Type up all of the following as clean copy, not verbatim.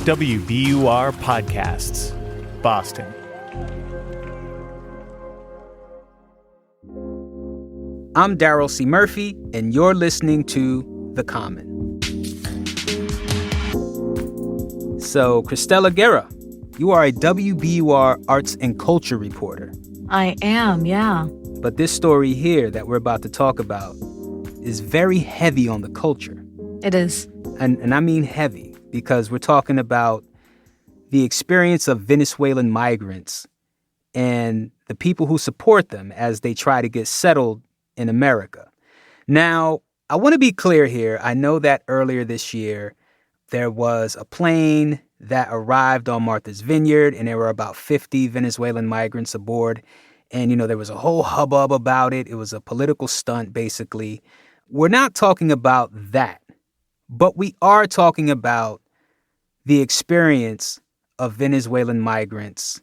WBUR Podcasts, Boston. I'm Daryl C. Murphy, and you're listening to The Common. So, Cristela Guerra, you are a WBUR arts and culture reporter. I am, yeah. But this story here that we're about to talk about is very heavy on the culture. It is. And I mean heavy, because we're talking about the experience of Venezuelan migrants and the people who support them as they try to get settled in America. Now, I want to be clear here. I know that earlier this year, there was a plane that arrived on Martha's Vineyard, and there were about 50 Venezuelan migrants aboard. And, there was a whole hubbub about it. It was a political stunt, basically. We're not talking about that, but we are talking about the experience of Venezuelan migrants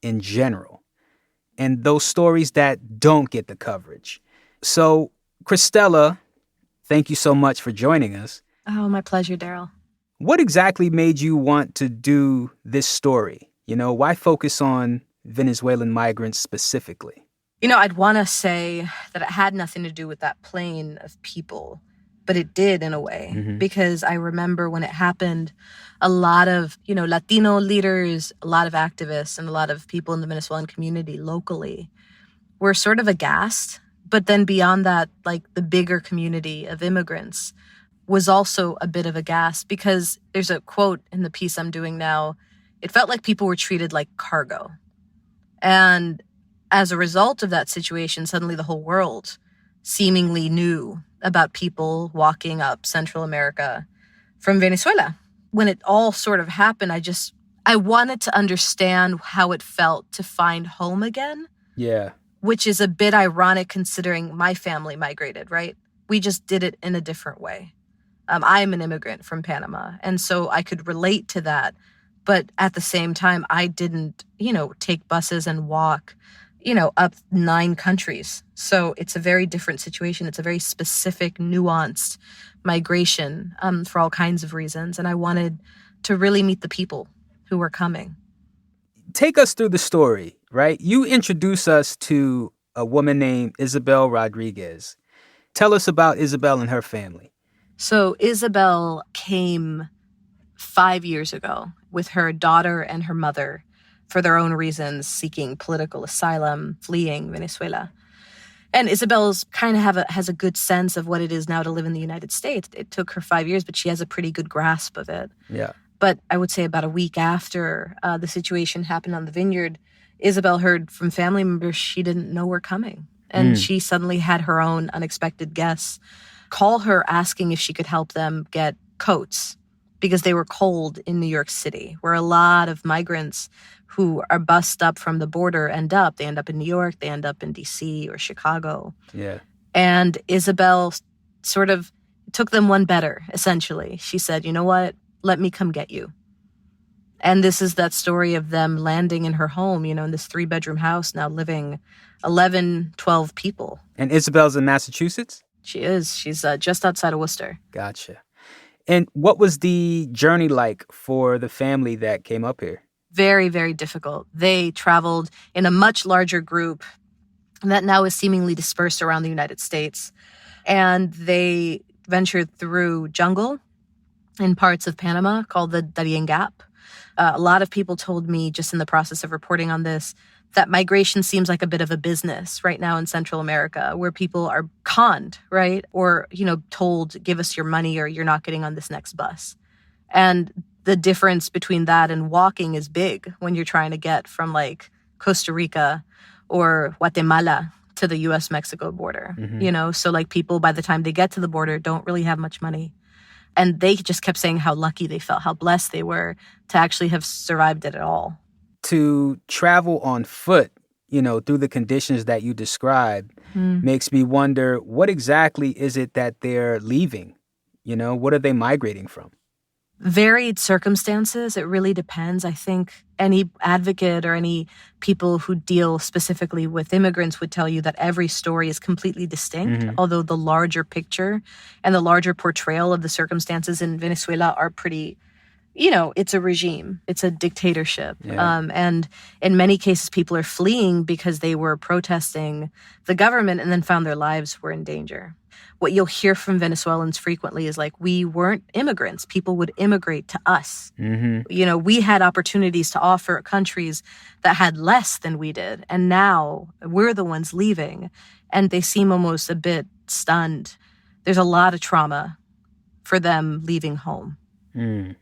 in general, and those stories that don't get the coverage. So, Cristela, thank you so much for joining us. Oh, my pleasure, Daryl. What exactly made you want to do this story? Why focus on Venezuelan migrants specifically? I'd want to say that it had nothing to do with that plane of people, but it did in a way, because I remember when it happened, a lot of, Latino leaders, a lot of activists, and a lot of people in the Venezuelan community locally were sort of aghast. But then beyond that, like the bigger community of immigrants was also a bit of a gasp, because there's a quote in the piece I'm doing now. It felt like people were treated like cargo. And as a result of that situation, suddenly the whole world seemingly knew about people walking up Central America from Venezuela. When it all sort of happened, I wanted to understand how it felt to find home again. Yeah. Which is a bit ironic considering my family migrated, right? We just did it in a different way. I'm an immigrant from Panama, and so I could relate to that. But at the same time, I didn't, take buses and walk, up 9 countries. So it's a very different situation. It's a very specific, nuanced migration for all kinds of reasons. And I wanted to really meet the people who were coming. Take us through the story, right? You introduce us to a woman named Isabel Rodriguez. Tell us about Isabel and her family. So Isabel came 5 years ago with her daughter and her mother for their own reasons, seeking political asylum, fleeing Venezuela. And Isabel's kind of has a good sense of what it is now to live in the United States. It took her 5 years, but she has a pretty good grasp of it. Yeah. But I would say about a week after the situation happened on the Vineyard, Isabel heard from family members she didn't know were coming. And she suddenly had her own unexpected guests call her asking if she could help them get coats because they were cold in New York City, where a lot of migrants who are bussed up from the border end up. They end up in New York, they end up in D.C. or Chicago. Yeah. And Isabel sort of took them one better, essentially. She said, you know what? Let me come get you. And this is that story of them landing in her home, in this 3-bedroom house, now living 11, 12 people. And Isabel's in Massachusetts? She is. She's just outside of Worcester. Gotcha. And what was the journey like for the family that came up here? Very, very difficult. They traveled in a much larger group that now is seemingly dispersed around the United States. And they ventured through jungle in parts of Panama called the Darien Gap. A lot of people told me just in the process of reporting on this that migration seems like a bit of a business right now in Central America, where people are conned, right? Or, told, give us your money or you're not getting on this next bus. And the difference between that and walking is big when you're trying to get from like Costa Rica or Guatemala to the U.S.-Mexico border, So like people, by the time they get to the border, don't really have much money. And they just kept saying how lucky they felt, how blessed they were to actually have survived it at all. To travel on foot, through the conditions that you described, makes me wonder, what exactly is it that they're leaving? What are they migrating from? Varied circumstances. It really depends. I think any advocate or any people who deal specifically with immigrants would tell you that every story is completely distinct, although the larger picture and the larger portrayal of the circumstances in Venezuela are pretty it's a regime. It's a dictatorship. Yeah. And in many cases, people are fleeing because they were protesting the government and then found their lives were in danger. What you'll hear from Venezuelans frequently is like, we weren't immigrants. People would immigrate to us. Mm-hmm. We had opportunities to offer countries that had less than we did. And now we're the ones leaving. And they seem almost a bit stunned. There's a lot of trauma for them leaving home. Mm.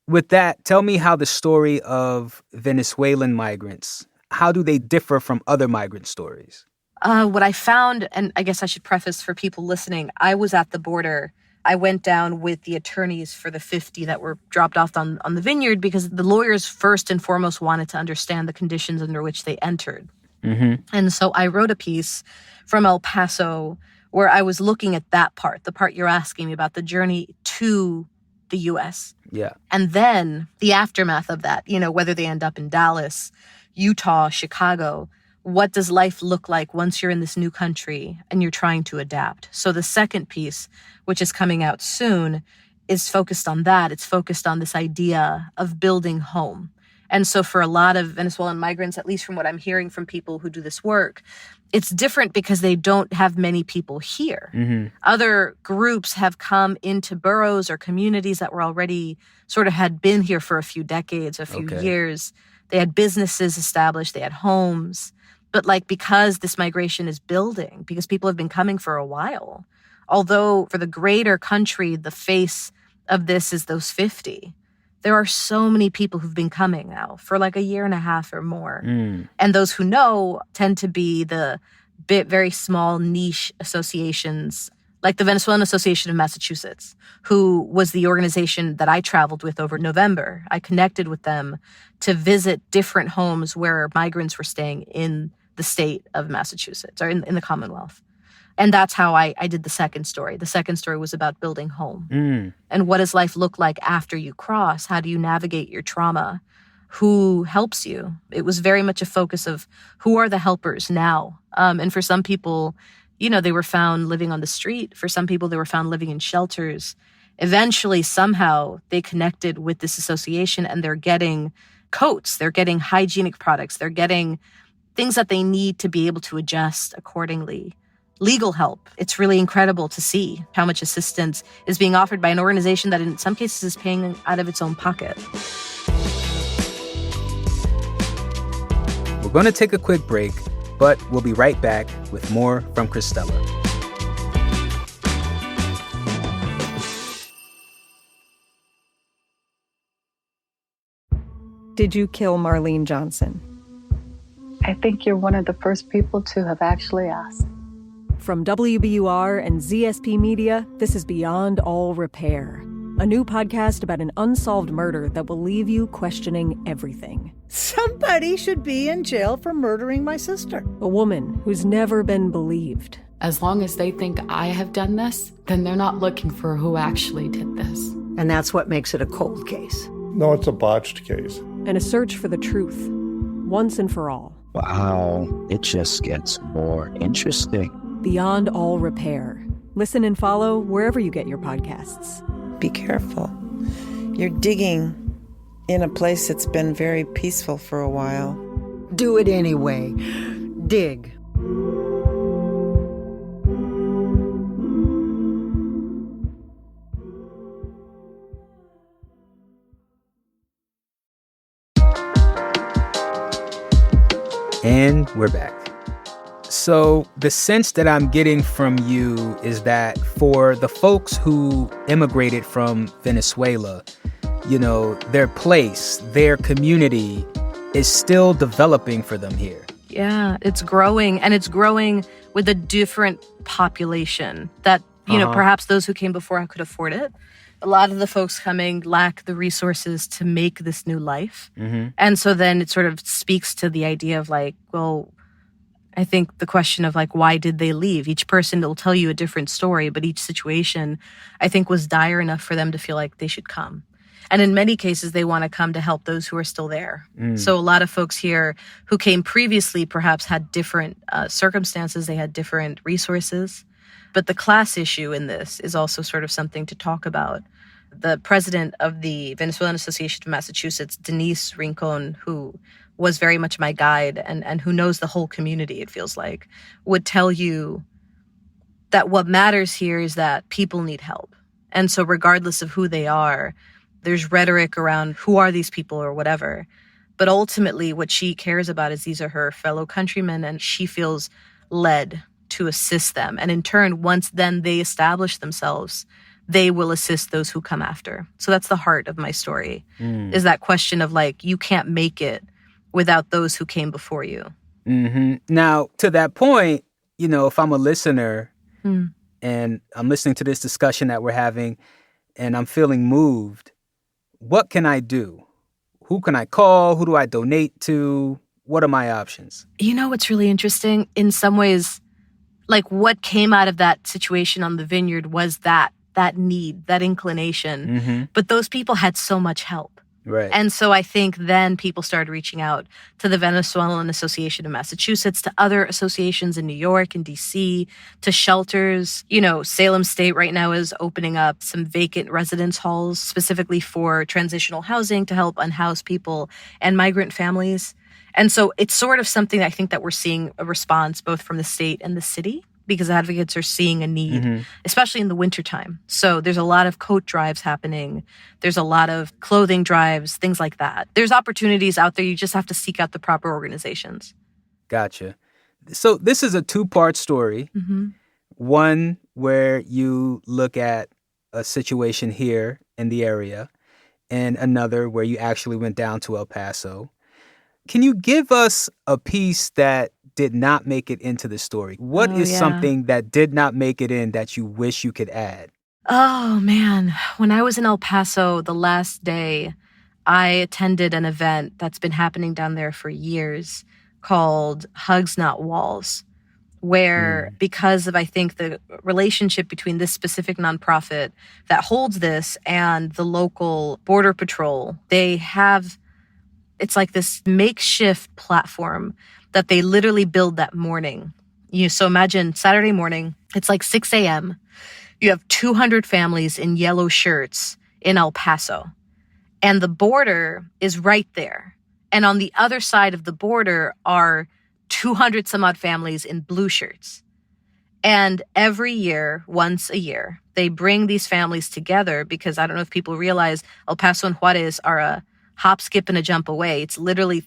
With that, tell me how the story of Venezuelan migrants, how do they differ from other migrant stories? What I found, and I guess I should preface for people listening, I was at the border. I went down with the attorneys for the 50 that were dropped off on the Vineyard because the lawyers first and foremost wanted to understand the conditions under which they entered. Mm-hmm. And so I wrote a piece from El Paso where I was looking at that part, the part you're asking me about, the journey to the U.S. Yeah. And then the aftermath of that, whether they end up in Dallas, Utah, Chicago, what does life look like once you're in this new country and you're trying to adapt? So the second piece, which is coming out soon, is focused on that. It's focused on this idea of building home. And so for a lot of Venezuelan migrants, at least from what I'm hearing from people who do this work, it's different because they don't have many people here. Mm-hmm. Other groups have come into boroughs or communities that were already sort of had been here for a few decades, a few years. They had businesses established, they had homes. But because this migration is building, because people have been coming for a while, although for the greater country, the face of this is those 50, there are so many people who've been coming now for a year and a half or more. Mm. And those who know tend to be the very small niche associations, like the Venezuelan Association of Massachusetts, who was the organization that I traveled with over November. I connected with them to visit different homes where migrants were staying in the state of Massachusetts, or in the Commonwealth. And that's how I did the second story. The second story was about building home. Mm. And what does life look like after you cross? How do you navigate your trauma? Who helps you? It was very much a focus of who are the helpers now? And for some people, they were found living on the street. For some people, they were found living in shelters. Eventually, somehow, they connected with this association and they're getting coats. They're getting hygienic products. They're getting things that they need to be able to adjust accordingly. Legal help. It's really incredible to see how much assistance is being offered by an organization that in some cases is paying out of its own pocket. We're going to take a quick break, but we'll be right back with more from Cristela. Did you kill Marlene Johnson? I think you're one of the first people to have actually asked. From WBUR and ZSP Media, this is Beyond All Repair, a new podcast about an unsolved murder that will leave you questioning everything. Somebody should be in jail for murdering my sister. A woman who's never been believed. As long as they think I have done this, then they're not looking for who actually did this. And that's what makes it a cold case. No, it's a botched case. And a search for the truth, once and for all. Wow, it just gets more interesting. Beyond All Repair. Listen and follow wherever you get your podcasts. Be careful. You're digging in a place that's been very peaceful for a while. Do it anyway. Dig. And we're back. So the sense that I'm getting from you is that for the folks who immigrated from Venezuela, their place, their community is still developing for them here. Yeah, it's growing, and it's growing with a different population that, perhaps those who came before could afford it. A lot of the folks coming lack the resources to make this new life. Mm-hmm. And so then it sort of speaks to the idea of I think the question of why did they leave? Each person will tell you a different story, but each situation, I think, was dire enough for them to feel like they should come. And in many cases, they want to come to help those who are still there. Mm. So a lot of folks here who came previously perhaps had different circumstances. They had different resources. But the class issue in this is also sort of something to talk about. The president of the Venezuelan Association of Massachusetts, Denise Rincon, who was very much my guide and who knows the whole community, it feels like, would tell you that what matters here is that people need help. And so regardless of who they are, there's rhetoric around who are these people or whatever. But ultimately, what she cares about is these are her fellow countrymen, and she feels led to assist them. And in turn, once then they establish themselves, they will assist those who come after. So that's the heart of my story, is that question of like, you can't make it without those who came before you. Mm-hmm. Now, to that point, you know, if I'm a listener and I'm listening to this discussion that we're having and I'm feeling moved, what can I do? Who can I call? Who do I donate to? What are my options? You know what's really interesting? In some ways, like what came out of that situation on the Vineyard was that need, that inclination. But those people had so much help. Right. And so I think then people started reaching out to the Venezuelan Association of Massachusetts, to other associations in New York and D.C., to shelters. You know, Salem State right now is opening up some vacant residence halls specifically for transitional housing to help unhoused people and migrant families. And so it's sort of something I think that we're seeing a response both from the state and the city, because advocates are seeing a need, especially in the wintertime. So there's a lot of coat drives happening. There's a lot of clothing drives, things like that. There's opportunities out there. You just have to seek out the proper organizations. Gotcha. So this is a two-part story. One where you look at a situation here in the area, and another where you actually went down to El Paso. Can you give us a piece that did not make it into the story? What is something that did not make it in that you wish you could add? Oh, man. When I was in El Paso the last day, I attended an event that's been happening down there for years called Hugs Not Walls, where because of, I think, the relationship between this specific nonprofit that holds this and the local border patrol, they have, it's like this makeshift platform that they literally build that morning. So imagine Saturday morning, it's like 6 a.m. You have 200 families in yellow shirts in El Paso. And the border is right there. And on the other side of the border are 200 some odd families in blue shirts. And every year, once a year, they bring these families together because I don't know if people realize El Paso and Juarez are a hop, skip, and a jump away. It's literally,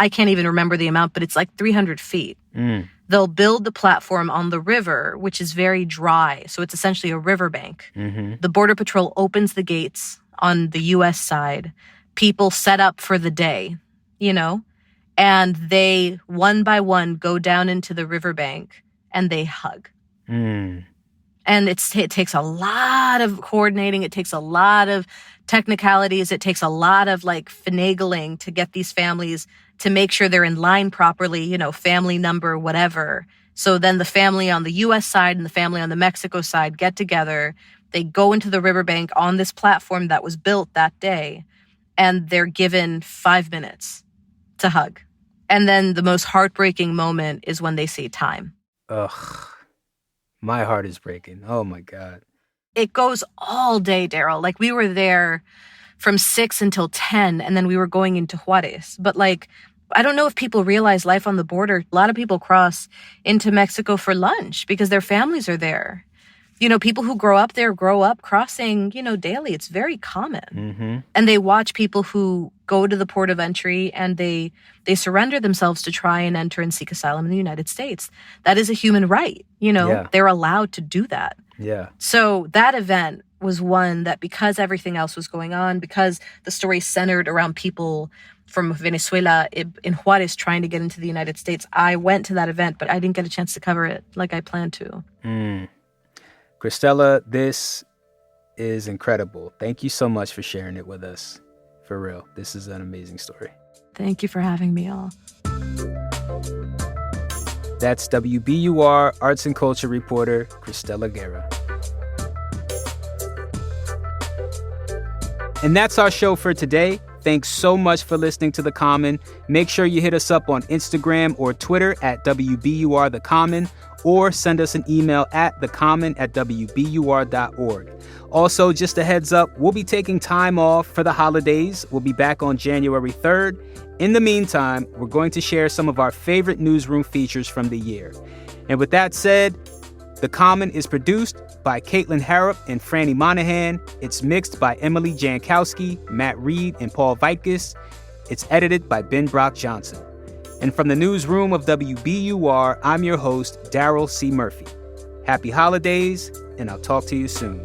I can't even remember the amount, but it's like 300 feet. They'll build the platform on the river, which is very dry. So it's essentially a riverbank. The Border Patrol opens the gates on the U.S. side. People set up for the day, and they, one by one, go down into the riverbank and they hug. And it takes a lot of coordinating. It takes a lot of technicalities. It takes a lot of finagling to get these families to make sure they're in line properly, family number, whatever. So then the family on the U.S. side and the family on the Mexico side get together. They go into the riverbank on this platform that was built that day, and they're given 5 minutes to hug. And then the most heartbreaking moment is when they say time. Ugh. My heart is breaking. Oh, my God. It goes all day, Daryl. We were there from 6 until 10, and then we were going into Juarez. But, I don't know if people realize life on the border. A lot of people cross into Mexico for lunch because their families are there. People who grow up there grow up crossing, daily. It's very common. And they watch people who go to the port of entry and they surrender themselves to try and enter and seek asylum in the United States. That is a human right. They're allowed to do that. Yeah. So that event was one that, because everything else was going on, because the story centered around people from Venezuela in Juarez trying to get into the United States, I went to that event, but I didn't get a chance to cover it like I planned to. Cristela, this is incredible. Thank you so much for sharing it with us. For real. This is an amazing story. Thank you for having me all. That's WBUR arts and culture reporter Cristela Guerra. And that's our show for today. thanks so much for listening to The Common. Make sure you hit us up on Instagram or Twitter at WBUR The Common, or send us an email at thecommon@wbur.org. Also, just a heads up, we'll be taking time off for the holidays. We'll be back on January 3rd. In the meantime, we're going to share some of our favorite newsroom features from the year. And with that said, The Common is produced by Caitlin Harrop and Franny Monahan. It's mixed by Emily Jankowski, Matt Reed, and Paul Vaitkus. It's edited by Ben Brock Johnson. And from the newsroom of WBUR, I'm your host, Daryl C. Murphy. Happy holidays, and I'll talk to you soon.